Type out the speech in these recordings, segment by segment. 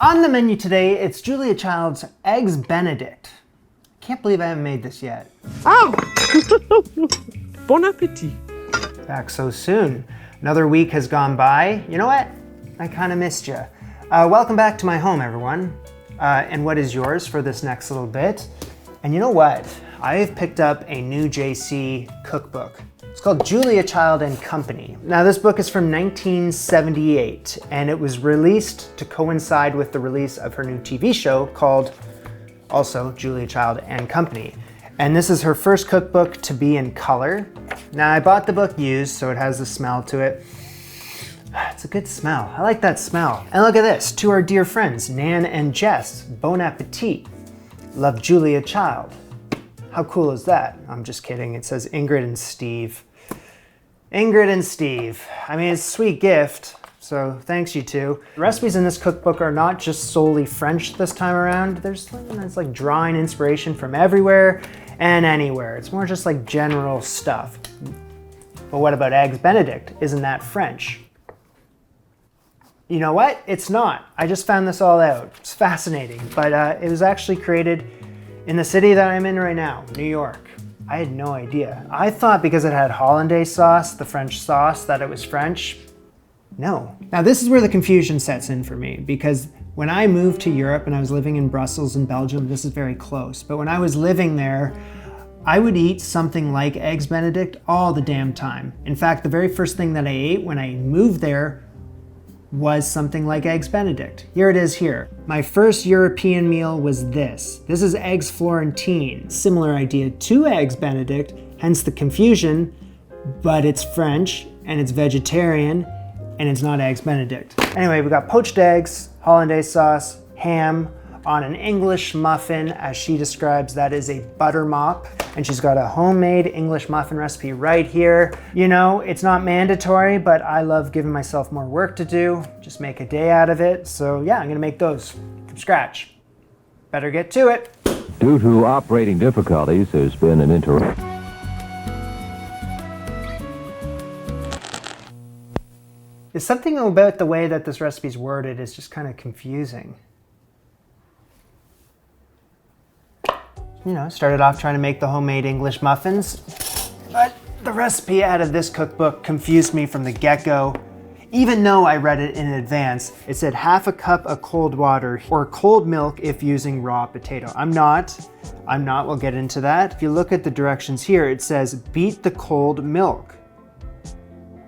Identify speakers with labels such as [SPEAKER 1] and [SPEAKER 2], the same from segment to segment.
[SPEAKER 1] On the menu today, it's Julia Child's Eggs Benedict. Can't believe I haven't made this yet.
[SPEAKER 2] Oh! Bon appetit.
[SPEAKER 1] Back so soon. Another week has gone by. You know what? I kind of missed you. Welcome back to my home, everyone. And what is yours for this next little bit? And you know what? I've picked up a new JC cookbook. It's called Julia Child and Company. Now this book is from 1978 and it was released to coincide with the release of her new TV show called also Julia Child and Company. And this is her first cookbook to be in color. Now I bought the book used, so it has a smell to it. It's a good smell. I like that smell. And look at this, to our dear friends, Nan and Jess, bon appetit. Love Julia Child. How cool is that? I'm just kidding. It says Ingrid and Steve. Ingrid and Steve. I mean, it's a sweet gift, so thanks you two. The recipes in this cookbook are not just solely French this time around. There's like drawing inspiration from everywhere and anywhere. It's more just like general stuff. But what about Eggs Benedict? Isn't that French? You know what? It's not. I just found this all out. It's fascinating, but it was actually created in the city that I'm in right now, New York. I had no idea. I thought because it had Hollandaise sauce, the French sauce, that it was French. No. Now this is where the confusion sets in for me, because when I moved to Europe and I was living in Brussels and Belgium, this is very close, but when I was living there, I would eat something like Eggs Benedict all the damn time. In fact, the very first thing that I ate when I moved there was something like Eggs Benedict. Here it is here. My first European meal was this. This is Eggs Florentine. Similar idea to Eggs Benedict, hence the confusion, but it's French and it's vegetarian and it's not Eggs Benedict. Anyway, we got poached eggs, Hollandaise sauce, ham on an English muffin. As she describes, that is a butter mop. And she's got a homemade English muffin recipe right here. You know, it's not mandatory, but I love giving myself more work to do. Just make a day out of it. So yeah, I'm gonna make those from scratch. Better get to it.
[SPEAKER 3] Due to operating difficulties, there's been an interruption.
[SPEAKER 1] There's something about the way that this recipe is worded is just kind of confusing. You know, started off trying to make the homemade English muffins, but the recipe out of this cookbook confused me from the get-go. Even though I read it in advance, it said half a cup of cold water or cold milk if using raw potato. I'm not, we'll get into that. If you look at the directions here, it says beat the cold milk.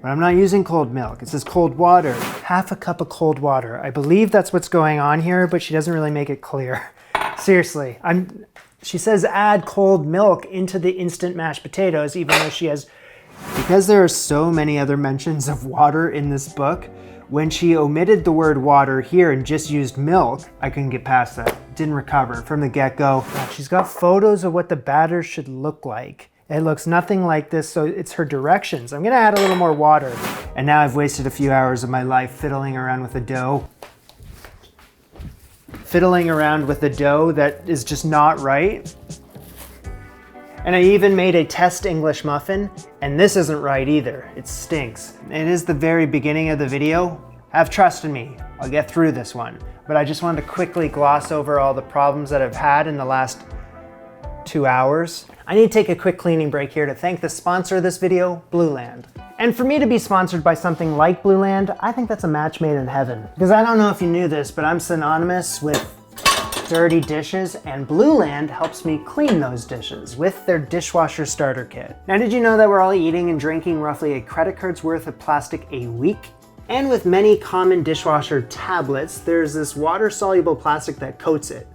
[SPEAKER 1] But I'm not using cold milk, it says cold water. Half a cup of cold water. I believe that's what's going on here, but she doesn't really make it clear. Seriously, she says add cold milk into the instant mashed potatoes, even though she has, because there are so many other mentions of water in this book, when she omitted the word water here and just used milk, I couldn't get past that. Didn't recover from the get-go. She's got photos of what the batter should look like. It looks nothing like this, so it's her directions. I'm gonna add a little more water. And now I've wasted a few hours of my life fiddling around with the dough. Fiddling around with the dough that is just not right. And I even made a test English muffin, and this isn't right either. It stinks. It is the very beginning of the video. Have trust in me, I'll get through this one. But I just wanted to quickly gloss over all the problems that I've had in the last 2 hours. I need to take a quick cleaning break here to thank the sponsor of this video, Blueland. And for me to be sponsored by something like Blueland, I think that's a match made in heaven. Because I don't know if you knew this, but I'm synonymous with dirty dishes, and Blueland helps me clean those dishes with their dishwasher starter kit. Now, did you know that we're all eating and drinking roughly a credit card's worth of plastic a week? And with many common dishwasher tablets, there's this water-soluble plastic that coats it.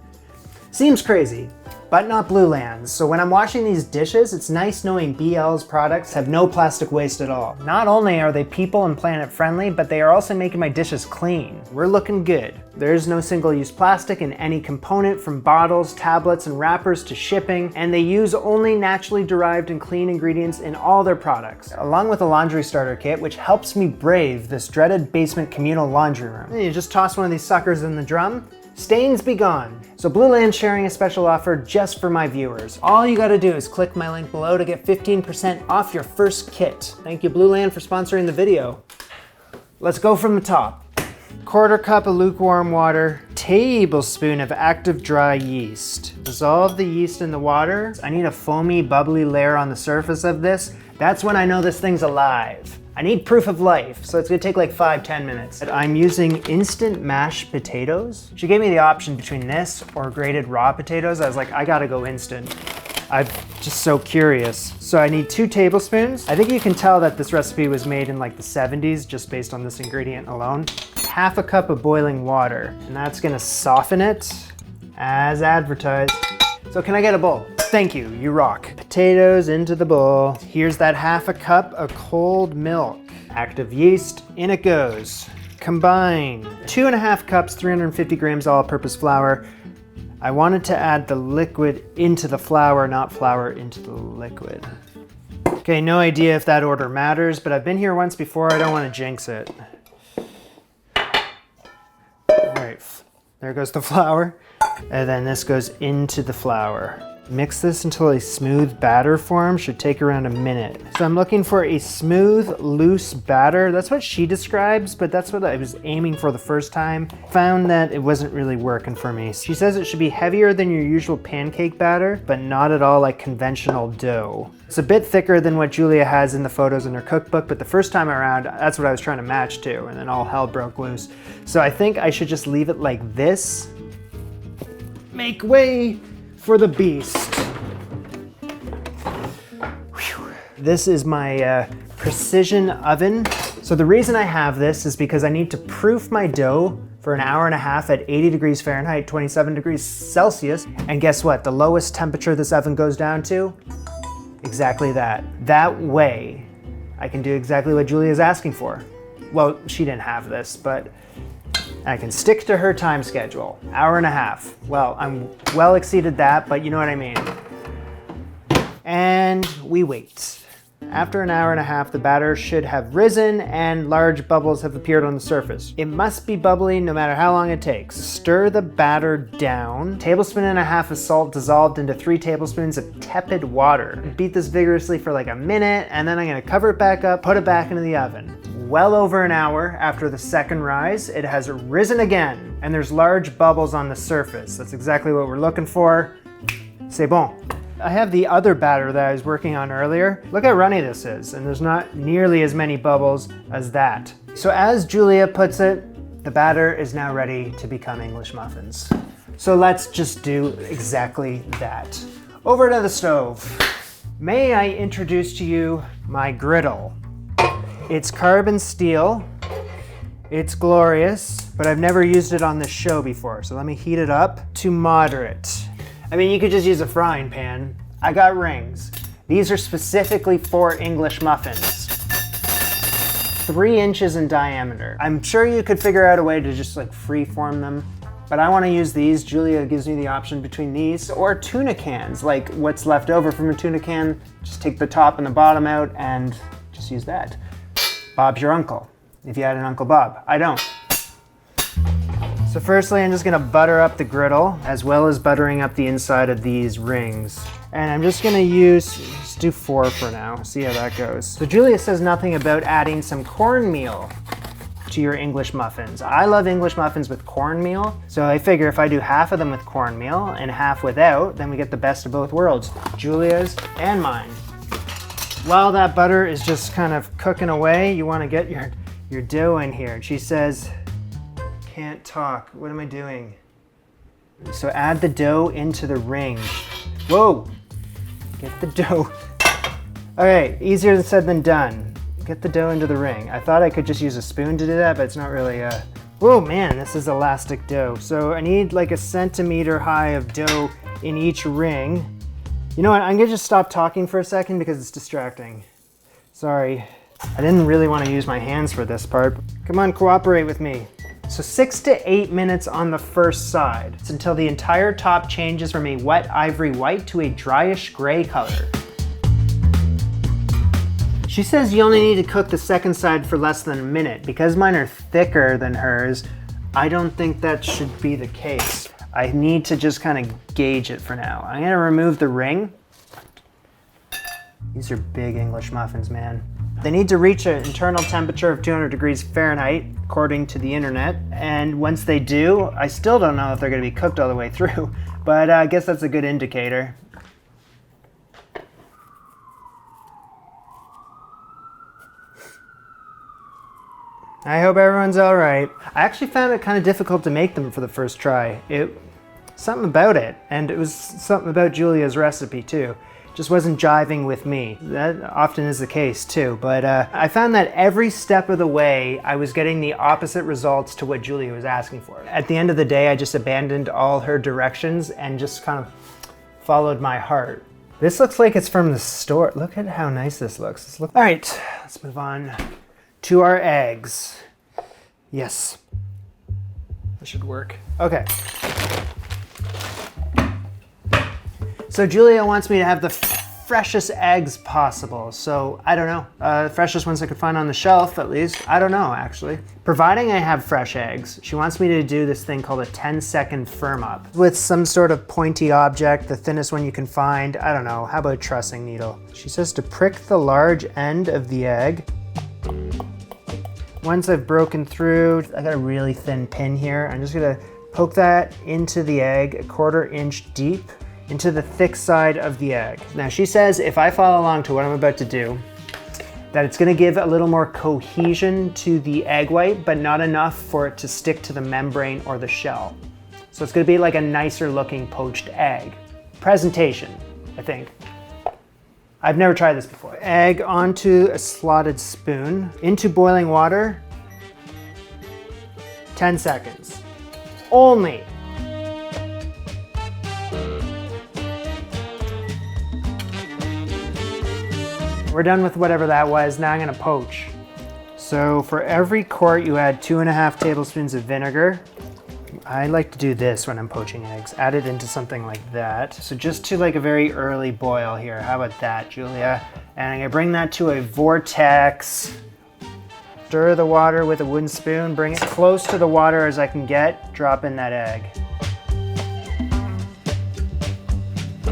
[SPEAKER 1] Seems crazy, but not Blueland's. So when I'm washing these dishes, it's nice knowing BL's products have no plastic waste at all. Not only are they people and planet friendly, but they are also making my dishes clean. We're looking good. There's no single-use plastic in any component, from bottles, tablets, and wrappers to shipping, and they use only naturally derived and clean ingredients in all their products, along with a laundry starter kit, which helps me brave this dreaded basement communal laundry room. And you just toss one of these suckers in the drum, stains be gone. So Blueland's sharing a special offer just for my viewers. All you gotta do is click my link below to get 15% off your first kit. Thank you, Blueland, for sponsoring the video. Let's go from the top. 1/4 cup of lukewarm water, tablespoon of active dry yeast. Dissolve the yeast in the water. I need a foamy, bubbly layer on the surface of this. That's when I know this thing's alive. I need proof of life, so it's gonna take like 5-10 minutes. I'm using instant mashed potatoes. She gave me the option between this or grated raw potatoes. I was like, I gotta go instant. I'm just so curious. So I need 2 tablespoons. I think you can tell that this recipe was made in like the 70s just based on this ingredient alone. Half a cup of boiling water, and that's gonna soften it as advertised. So can I get a bowl? Thank you, you rock. Potatoes into the bowl. Here's that half a cup of cold milk. Active yeast, in it goes. Combine 2.5 cups, 350 grams all-purpose flour. I wanted to add the liquid into the flour, not flour into the liquid. Okay, no idea if that order matters, but I've been here once before, I don't want to jinx it. All right, there goes the flour. And then this goes into the flour. Mix this until a smooth batter forms. Should take around a minute. So I'm looking for a smooth, loose batter. That's what she describes, but that's what I was aiming for the first time. Found that it wasn't really working for me. She says it should be heavier than your usual pancake batter, but not at all like conventional dough. It's a bit thicker than what Julia has in the photos in her cookbook, but the first time around, that's what I was trying to match to, and then all hell broke loose. So I think I should just leave it like this. Make way for the beast. Whew. This is my precision oven. So the reason I have this is because I need to proof my dough for an hour and a half at 80 degrees Fahrenheit, 27 degrees Celsius. And guess what? The lowest temperature this oven goes down to? Exactly that. That way, I can do exactly what Julia's asking for. Well, she didn't have this, but I can stick to her time schedule. Hour and a half. Well, I'm well exceeded that, but you know what I mean. And we wait. After an hour and a half, the batter should have risen and large bubbles have appeared on the surface. It must be bubbly no matter how long it takes. Stir the batter down. 1.5 tablespoons of salt dissolved into 3 tablespoons of tepid water. Beat this vigorously for like a minute, and then I'm gonna cover it back up, put it back into the oven. Well over an hour after the second rise, it has risen again, and there's large bubbles on the surface. That's exactly what we're looking for. C'est bon. I have the other batter that I was working on earlier. Look how runny this is, and there's not nearly as many bubbles as that. So as Julia puts it, the batter is now ready to become English muffins. So let's just do exactly that. Over to the stove. May I introduce to you my griddle. It's carbon steel. It's glorious, but I've never used it on this show before. So let me heat it up to moderate. I mean, you could just use a frying pan. I got rings. These are specifically for English muffins. 3 inches in diameter. I'm sure you could figure out a way to just like free-form them, but I want to use these. Julia gives me the option between these or tuna cans, like what's left over from a tuna can. Just take the top and the bottom out and just use that. Bob's your uncle, if you had an Uncle Bob. I don't. So firstly, I'm just gonna butter up the griddle, as well as buttering up the inside of these rings. And I'm just gonna just do 4 for now, see how that goes. So Julia says nothing about adding some cornmeal to your English muffins. I love English muffins with cornmeal, so I figure if I do half of them with cornmeal and half without, then we get the best of both worlds, Julia's and mine. While that butter is just kind of cooking away, you wanna get your dough in here. She says, can't talk, what am I doing? So add the dough into the ring. Whoa, get the dough. All right, easier said than done. Get the dough into the ring. I thought I could just use a spoon to do that, but it's not really whoa man, this is elastic dough. So I need like a centimeter high of dough in each ring. You know what, I'm gonna just stop talking for a second because it's distracting. Sorry, I didn't really want to use my hands for this part. Come on, cooperate with me. So 6 to 8 minutes on the first side. It's until the entire top changes from a wet ivory white to a dryish gray color. She says you only need to cook the second side for less than a minute. Because mine are thicker than hers, I don't think that should be the case. I need to just kind of gauge it for now. I'm gonna remove the ring. These are big English muffins, man. They need to reach an internal temperature of 200 degrees Fahrenheit, according to the internet. And once they do, I still don't know if they're gonna be cooked all the way through, but I guess that's a good indicator. I hope everyone's all right. I actually found it kind of difficult to make them for the first try. Something about it, and it was something about Julia's recipe too. Just wasn't jiving with me. That often is the case too, but I found that every step of the way I was getting the opposite results to what Julia was asking for. At the end of the day, I just abandoned all her directions and just kind of followed my heart. This looks like it's from the store. Look at how nice this looks. All right, let's move on to our eggs. Yes, that should work. Okay. So Julia wants me to have the freshest eggs possible. So I don't know, freshest ones I could find on the shelf at least. I don't know actually. Providing I have fresh eggs, she wants me to do this thing called a 10-second firm up with some sort of pointy object, the thinnest one you can find. I don't know, how about a trussing needle? She says to prick the large end of the egg. Once I've broken through, I got a really thin pin here. I'm just gonna poke that into the egg, 1/4 inch deep, into the thick side of the egg. Now she says if I follow along to what I'm about to do, that it's gonna give a little more cohesion to the egg white, but not enough for it to stick to the membrane or the shell. So it's gonna be like a nicer looking poached egg. Presentation, I think. I've never tried this before. Egg onto a slotted spoon, into boiling water, 10 seconds. Only. We're done with whatever that was. Now I'm gonna poach. So for every quart you add 2.5 tablespoons of vinegar. I like to do this when I'm poaching eggs. Add it into something like that. So just to like a very early boil here. How about that, Julia? And I'm gonna bring that to a vortex. Stir the water with a wooden spoon. Bring it close to the water as I can get. Drop in that egg.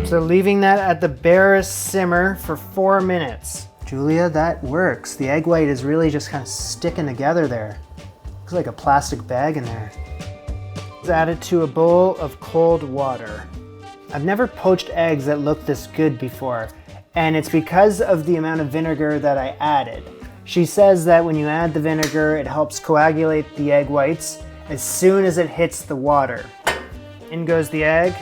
[SPEAKER 1] So leaving that at the barest simmer for 4 minutes. Julia, that works. The egg white is really just kind of sticking together there. Looks like a plastic bag in there. Add it to a bowl of cold water. I've never poached eggs that look this good before, and it's because of the amount of vinegar that I added. She says that when you add the vinegar, it helps coagulate the egg whites as soon as it hits the water. In goes the egg.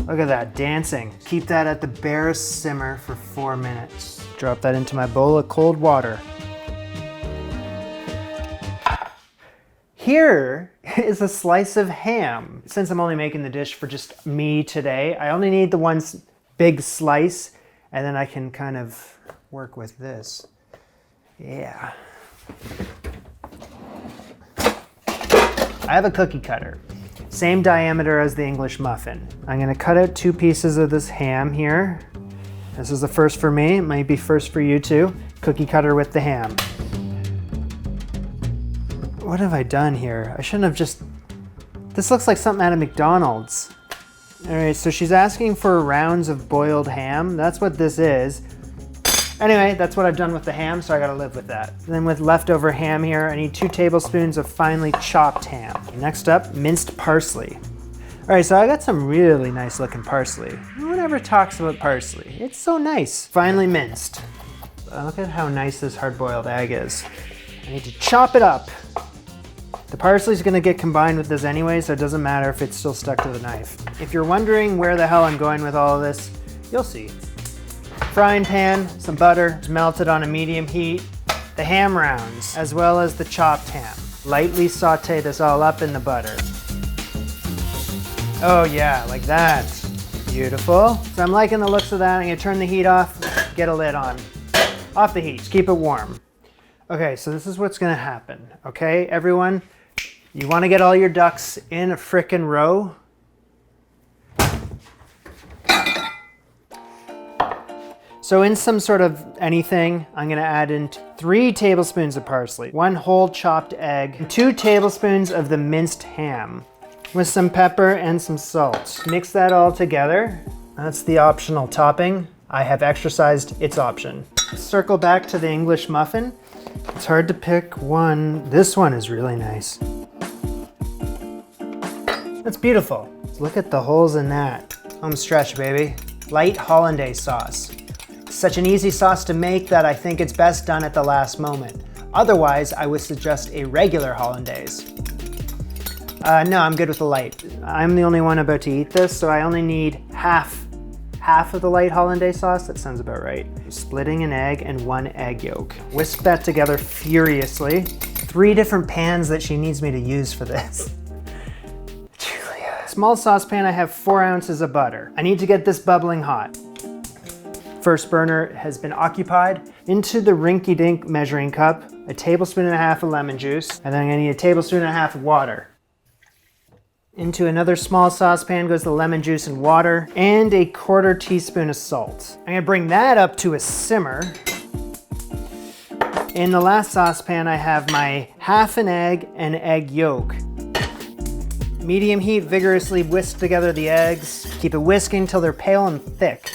[SPEAKER 1] Look at that, dancing. Keep that at the barest simmer for 4 minutes. Drop that into my bowl of cold water. Here is a slice of ham. Since I'm only making the dish for just me today, I only need the one big slice, and then I can kind of work with this. Yeah. I have a cookie cutter. Same diameter as the English muffin. I'm gonna cut out 2 pieces of this ham here. This is the first for me, it might be first for you too. Cookie cutter with the ham. What have I done here? I shouldn't have just... This looks like something out of McDonald's. All right, so she's asking for rounds of boiled ham. That's what this is. Anyway, that's what I've done with the ham, so I gotta live with that. And then with leftover ham here, I need 2 tablespoons of finely chopped ham. Next up, minced parsley. All right, so I got some really nice looking parsley. No one ever talks about parsley. It's so nice. Finely minced. Look at how nice this hard-boiled egg is. I need to chop it up. The parsley's gonna get combined with this anyway, so it doesn't matter if it's still stuck to the knife. If you're wondering where the hell I'm going with all of this, you'll see. Frying pan, some butter, melted on a medium heat, the ham rounds, as well as the chopped ham. Lightly saute this all up in the butter. Oh yeah, like that. Beautiful. So I'm liking the looks of that. I'm gonna turn the heat off, get a lid on. Off the heat, just keep it warm. Okay, so this is what's gonna happen, okay, everyone? You wanna get all your ducks in a frickin' row. So in some sort of anything, I'm gonna add in 3 tablespoons of parsley, 1 whole chopped egg, and 2 tablespoons of the minced ham, with some pepper and some salt. Mix that all together. That's the optional topping. I have exercised its option. Circle back to the English muffin. It's hard to pick one. This one is really nice. That's beautiful. Look at the holes in that. Home stretch, baby. Light Hollandaise sauce. Such an easy sauce to make that I think it's best done at the last moment. Otherwise, I would suggest a regular Hollandaise. No, I'm good with the light. I'm the only one about to eat this, so I only need half of the light Hollandaise sauce. That sounds about right. Splitting an egg and 1 egg yolk. Whisk that together furiously. 3 different pans that she needs me to use for this. Julia. Small saucepan, I have 4 ounces of butter. I need to get this bubbling hot. First burner has been occupied. Into the rinky-dink measuring cup, a tablespoon and a half of lemon juice, and then I'm gonna need a tablespoon and a half of water. Into another small saucepan goes the lemon juice and water, and a 1/4 teaspoon of salt. I'm gonna bring that up to a simmer. In the last saucepan, I have my half an egg and egg yolk. Medium heat, vigorously whisk together the eggs. Keep it whisking till they're pale and thick.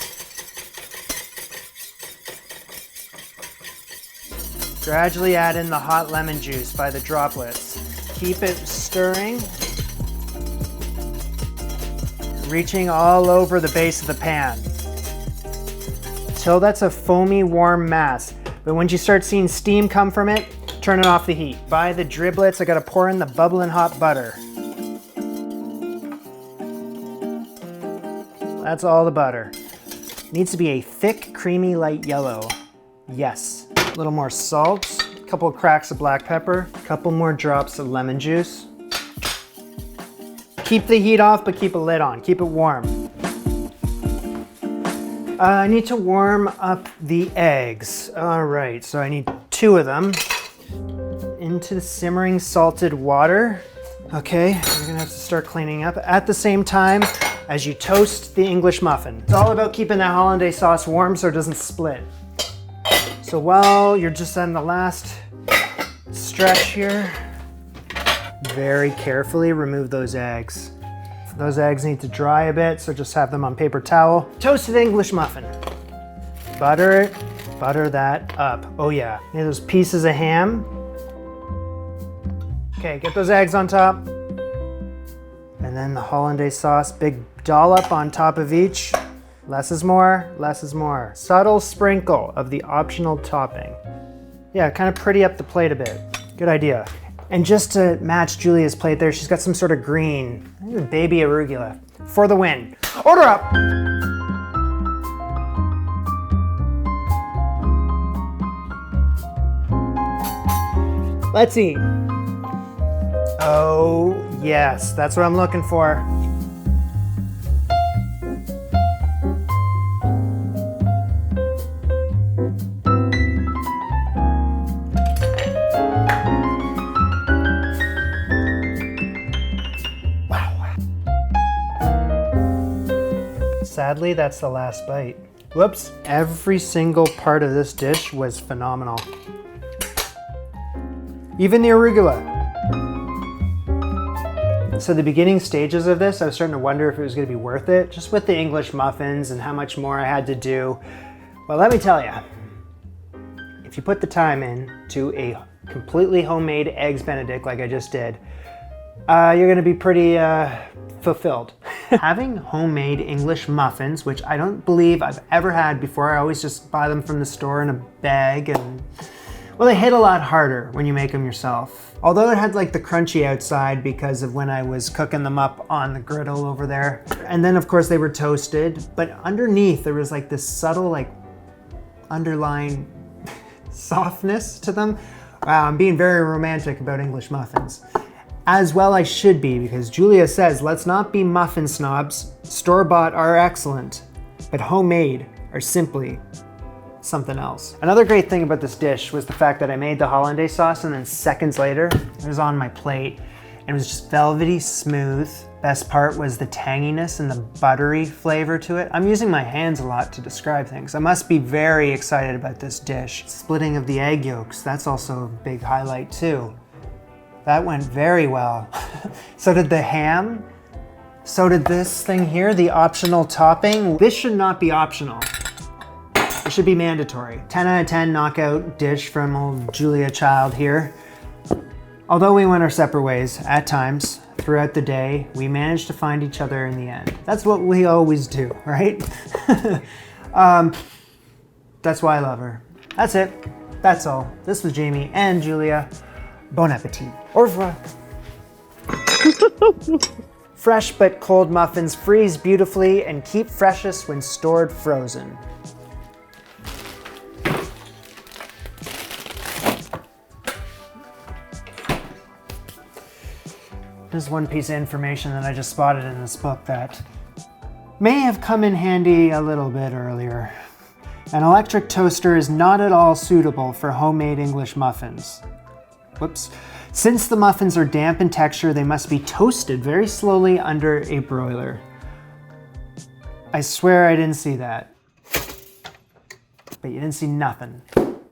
[SPEAKER 1] Gradually add in the hot lemon juice by the droplets. Keep it stirring, reaching all over the base of the pan till that's a foamy, warm mass. But once you start seeing steam come from it, turn it off the heat. By the driblets, I gotta pour in the bubbling hot butter. That's all the butter. Needs to be a thick, creamy, light yellow. Yes. A little more salt, a couple of cracks of black pepper, a couple more drops of lemon juice. Keep the heat off, but keep a lid on. Keep it warm. I need to warm up the eggs. All right, so I need 2 of them. Into the simmering salted water. Okay, we're gonna have to start cleaning up at the same time as you toast the English muffin. It's all about keeping that hollandaise sauce warm so it doesn't split. So while you're just on the last stretch here, very carefully remove those eggs. Those eggs need to dry a bit, so just have them on paper towel. Toasted English muffin. Butter it, butter that up. Oh yeah, need those pieces of ham. Okay, get those eggs on top. And then the hollandaise sauce, big dollop on top of each. Less is more, less is more. Subtle sprinkle of the optional topping. Yeah, kind of pretty up the plate a bit. Good idea. And just to match Julia's plate there, she's got some sort of green, baby arugula. For the win. Order up! Let's eat. Oh, yes, that's what I'm looking for. Sadly, that's the last bite. Whoops. Every single part of this dish was phenomenal. Even the arugula. So the beginning stages of this, I was starting to wonder if it was gonna be worth it, just with the English muffins and how much more I had to do. Well, let me tell you, if you put the time in to a completely homemade eggs Benedict like I just did, you're gonna be pretty fulfilled. Having homemade English muffins, which I don't believe I've ever had before, I always just buy them from the store in a bag, and well, they hit a lot harder when you make them yourself. Although it had like the crunchy outside because of when I was cooking them up on the griddle over there. And then of course they were toasted, but underneath there was like this subtle like underlying softness to them. Wow, I'm being very romantic about English muffins. As well I should be, because Julia says, let's not be muffin snobs. Store-bought are excellent, but homemade are simply something else. Another great thing about this dish was the fact that I made the hollandaise sauce and then seconds later, it was on my plate and it was just velvety smooth. Best part was the tanginess and the buttery flavor to it. I'm using my hands a lot to describe things. I must be very excited about this dish. Splitting of the egg yolks, that's also a big highlight too. That went very well. So did the ham. So did this thing here, the optional topping. This should not be optional. It should be mandatory. 10 out of 10 knockout dish from old Julia Child here. Although we went our separate ways at times throughout the day, we managed to find each other in the end. That's what we always do, right? That's why I love her. That's it. That's all. This was Jamie and Julia. Bon appetit. Au revoir. Fresh but cold muffins freeze beautifully and keep freshest when stored frozen. There's one piece of information that I just spotted in this book that may have come in handy a little bit earlier. An electric toaster is not at all suitable for homemade English muffins. Whoops. Since the muffins are damp in texture, they must be toasted very slowly under a broiler. I swear I didn't see that. But you didn't see nothing.